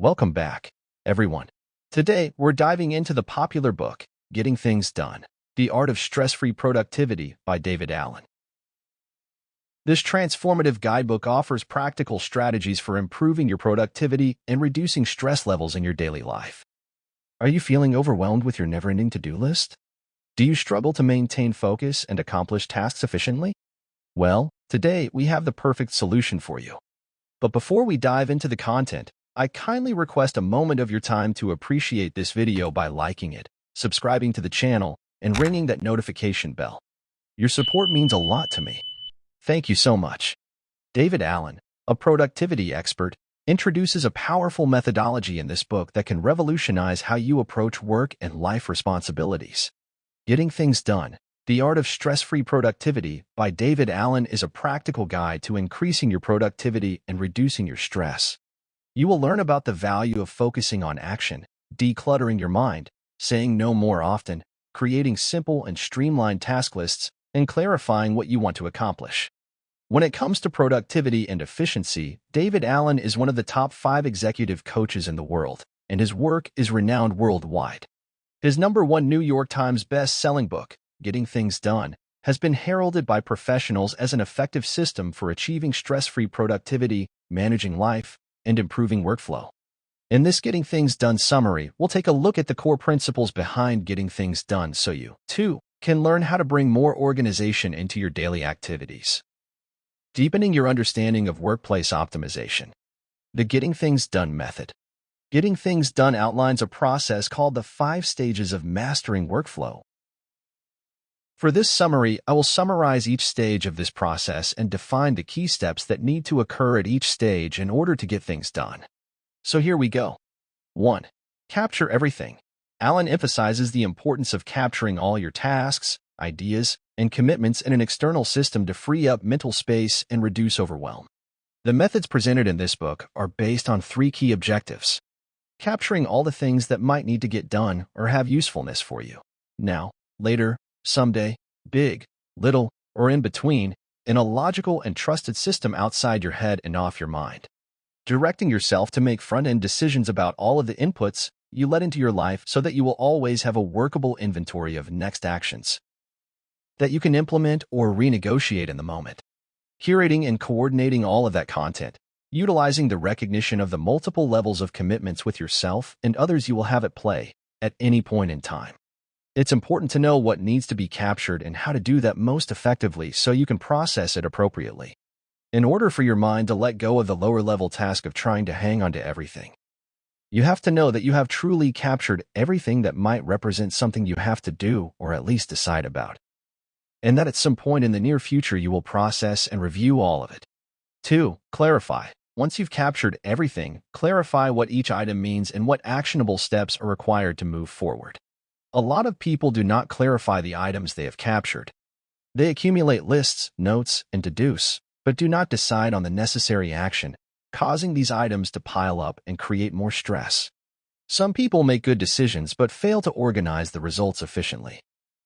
Welcome back, everyone. Today, we're diving into the popular book, Getting Things Done, The Art of Stress-Free Productivity by David Allen. This transformative guidebook offers practical strategies for improving your productivity and reducing stress levels in your daily life. Are you feeling overwhelmed with your never-ending to-do list? Do you struggle to maintain focus and accomplish tasks efficiently? Well, today we have the perfect solution for you. But before we dive into the content, I kindly request a moment of your time to appreciate this video by liking it, subscribing to the channel, and ringing that notification bell. Your support means a lot to me. Thank you so much. David Allen, a productivity expert, introduces a powerful methodology in this book that can revolutionize how you approach work and life responsibilities. Getting Things Done, The Art of Stress-Free Productivity by David Allen is a practical guide to increasing your productivity and reducing your stress. You will learn about the value of focusing on action, decluttering your mind, saying no more often, creating simple and streamlined task lists, and clarifying what you want to accomplish. When it comes to productivity and efficiency, David Allen is one of the top 5 executive coaches in the world, and his work is renowned worldwide. His #1 New York Times best-selling book, Getting Things Done, has been heralded by professionals as an effective system for achieving stress-free productivity, managing life, and improving workflow. In this Getting Things Done summary, we'll take a look at the core principles behind getting things done so you, too, can learn how to bring more organization into your daily activities. Deepening your understanding of workplace optimization. The Getting Things Done method. Getting Things Done outlines a process called the 5 stages of mastering workflow. For this summary, I will summarize each stage of this process and define the key steps that need to occur at each stage in order to get things done. So here we go. 1. Capture everything. Allen emphasizes the importance of capturing all your tasks, ideas, and commitments in an external system to free up mental space and reduce overwhelm. The methods presented in this book are based on 3 key objectives. Capturing all the things that might need to get done or have usefulness for you. Now, later, someday, big, little, or in between, in a logical and trusted system outside your head and off your mind. Directing yourself to make front-end decisions about all of the inputs you let into your life so that you will always have a workable inventory of next actions that you can implement or renegotiate in the moment. Curating and coordinating all of that content, utilizing the recognition of the multiple levels of commitments with yourself and others you will have at play at any point in time. It's important to know what needs to be captured and how to do that most effectively so you can process it appropriately. In order for your mind to let go of the lower-level task of trying to hang on to everything, you have to know that you have truly captured everything that might represent something you have to do or at least decide about, and that at some point in the near future you will process and review all of it. 2. Clarify. Once you've captured everything, clarify what each item means and what actionable steps are required to move forward. A lot of people do not clarify the items they have captured. They accumulate lists, notes, and to-dos, but do not decide on the necessary action, causing these items to pile up and create more stress. Some people make good decisions but fail to organize the results efficiently.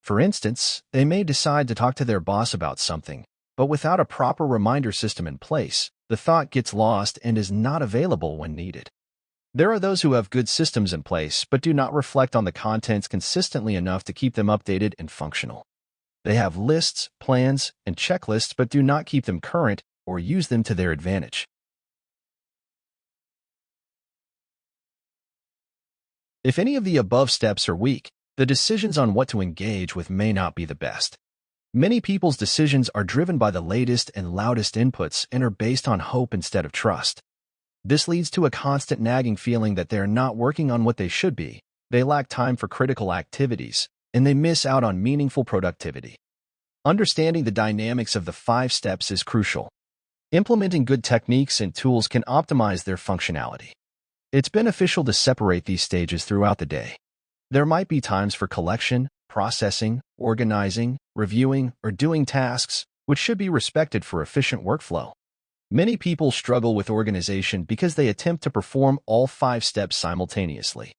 For instance, they may decide to talk to their boss about something, but without a proper reminder system in place, the thought gets lost and is not available when needed. There are those who have good systems in place but do not reflect on the contents consistently enough to keep them updated and functional. They have lists, plans, and checklists but do not keep them current or use them to their advantage. If any of the above steps are weak, the decisions on what to engage with may not be the best. Many people's decisions are driven by the latest and loudest inputs and are based on hope instead of trust. This leads to a constant nagging feeling that they are not working on what they should be, they lack time for critical activities, and they miss out on meaningful productivity. Understanding the dynamics of the 5 steps is crucial. Implementing good techniques and tools can optimize their functionality. It's beneficial to separate these stages throughout the day. There might be times for collection, processing, organizing, reviewing, or doing tasks, which should be respected for efficient workflow. Many people struggle with organization because they attempt to perform all 5 steps simultaneously.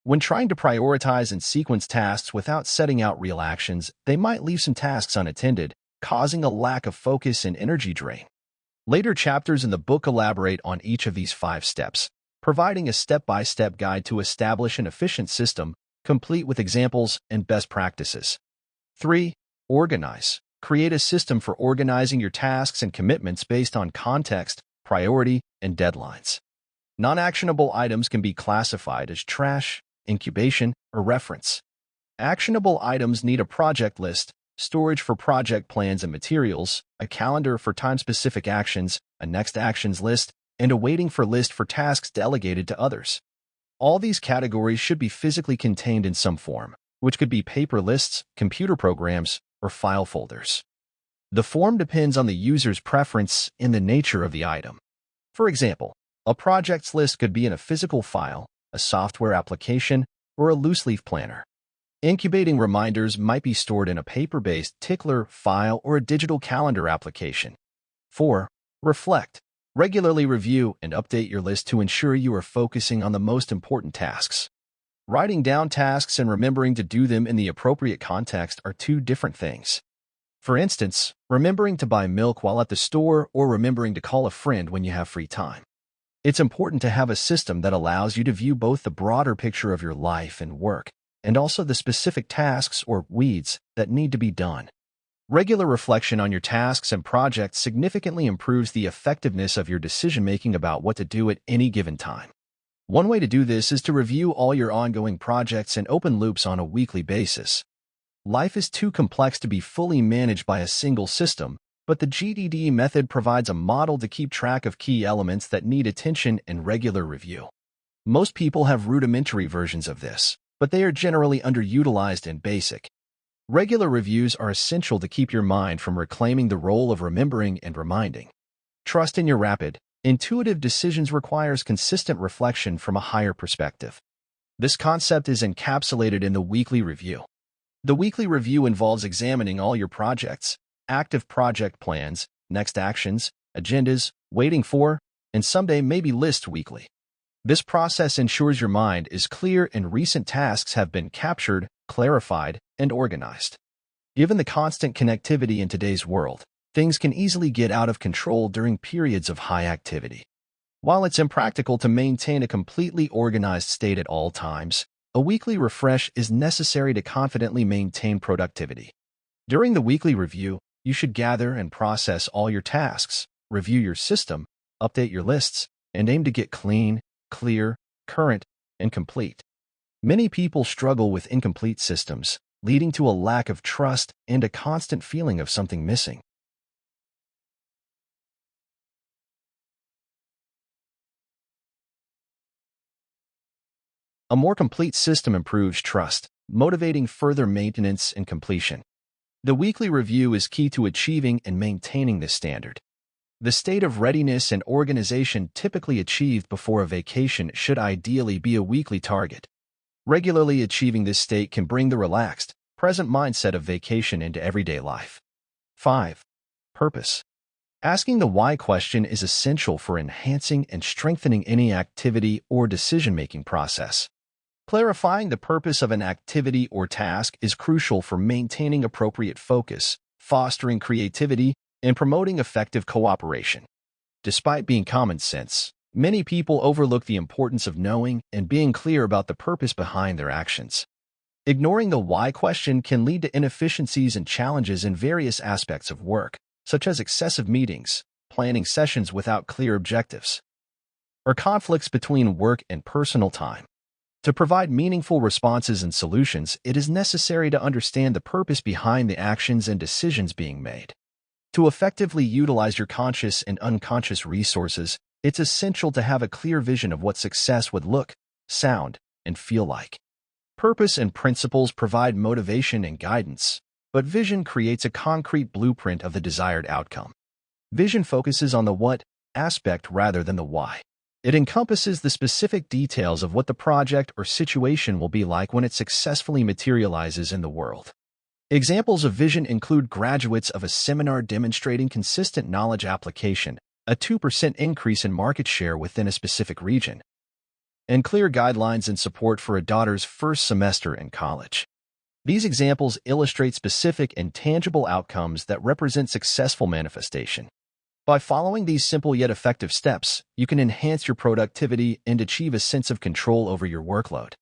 When trying to prioritize and sequence tasks without setting out real actions, they might leave some tasks unattended, causing a lack of focus and energy drain. Later chapters in the book elaborate on each of these 5 steps, providing a step-by-step guide to establish an efficient system, complete with examples and best practices. 3. Organize. Create a system for organizing your tasks and commitments based on context, priority, and deadlines. Non-actionable items can be classified as trash, incubation, or reference. Actionable items need a project list, storage for project plans and materials, a calendar for time-specific actions, a next actions list, and a waiting for list for tasks delegated to others. All these categories should be physically contained in some form, which could be paper lists, computer programs, or file folders. The form depends on the user's preference and the nature of the item. For example, a projects list could be in a physical file, a software application, or a loose-leaf planner. Incubating reminders might be stored in a paper-based tickler, file, or a digital calendar application. 4. Reflect. Regularly review and update your list to ensure you are focusing on the most important tasks. Writing down tasks and remembering to do them in the appropriate context are two different things. For instance, remembering to buy milk while at the store or remembering to call a friend when you have free time. It's important to have a system that allows you to view both the broader picture of your life and work, and also the specific tasks or weeds that need to be done. Regular reflection on your tasks and projects significantly improves the effectiveness of your decision-making about what to do at any given time. One way to do this is to review all your ongoing projects and open loops on a weekly basis. Life is too complex to be fully managed by a single system, but the GDD method provides a model to keep track of key elements that need attention and regular review. Most people have rudimentary versions of this, but they are generally underutilized and basic. Regular reviews are essential to keep your mind from reclaiming the role of remembering and reminding. Trust in your rapid, intuitive decisions requires consistent reflection from a higher perspective. This concept is encapsulated in the weekly review. The weekly review involves examining all your projects, active project plans, next actions, agendas, waiting for, and someday maybe list weekly. This process ensures your mind is clear and recent tasks have been captured, clarified, and organized. Given the constant connectivity in today's world, things can easily get out of control during periods of high activity. While it's impractical to maintain a completely organized state at all times, a weekly refresh is necessary to confidently maintain productivity. During the weekly review, you should gather and process all your tasks, review your system, update your lists, and aim to get clean, clear, current, and complete. Many people struggle with incomplete systems, leading to a lack of trust and a constant feeling of something missing. A more complete system improves trust, motivating further maintenance and completion. The weekly review is key to achieving and maintaining this standard. The state of readiness and organization typically achieved before a vacation should ideally be a weekly target. Regularly achieving this state can bring the relaxed, present mindset of vacation into everyday life. 5. Purpose. Asking the why question is essential for enhancing and strengthening any activity or decision-making process. Clarifying the purpose of an activity or task is crucial for maintaining appropriate focus, fostering creativity, and promoting effective cooperation. Despite being common sense, many people overlook the importance of knowing and being clear about the purpose behind their actions. Ignoring the why question can lead to inefficiencies and challenges in various aspects of work, such as excessive meetings, planning sessions without clear objectives, or conflicts between work and personal time. To provide meaningful responses and solutions, it is necessary to understand the purpose behind the actions and decisions being made. To effectively utilize your conscious and unconscious resources, it's essential to have a clear vision of what success would look, sound, and feel like. Purpose and principles provide motivation and guidance, but vision creates a concrete blueprint of the desired outcome. Vision focuses on the what aspect rather than the why. It encompasses the specific details of what the project or situation will be like when it successfully materializes in the world. Examples of vision include graduates of a seminar demonstrating consistent knowledge application, a 2% increase in market share within a specific region, and clear guidelines and support for a daughter's first semester in college. These examples illustrate specific and tangible outcomes that represent successful manifestation. By following these simple yet effective steps, you can enhance your productivity and achieve a sense of control over your workload.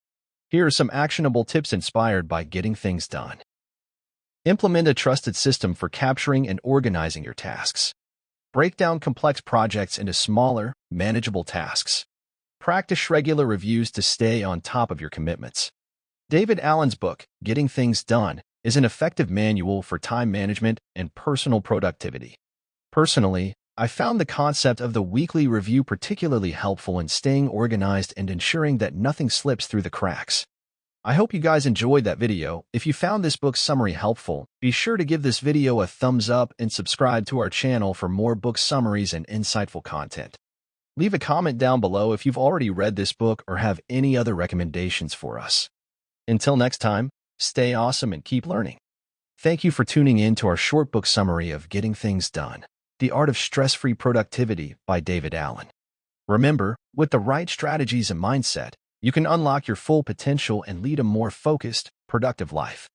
Here are some actionable tips inspired by getting things done. Implement a trusted system for capturing and organizing your tasks. Break down complex projects into smaller, manageable tasks. Practice regular reviews to stay on top of your commitments. David Allen's book, Getting Things Done, is an effective manual for time management and personal productivity. Personally, I found the concept of the weekly review particularly helpful in staying organized and ensuring that nothing slips through the cracks. I hope you guys enjoyed that video. If you found this book summary helpful, be sure to give this video a thumbs up and subscribe to our channel for more book summaries and insightful content. Leave a comment down below if you've already read this book or have any other recommendations for us. Until next time, stay awesome and keep learning. Thank you for tuning in to our short book summary of Getting Things Done, The Art of Stress-Free Productivity by David Allen. Remember, with the right strategies and mindset, you can unlock your full potential and lead a more focused, productive life.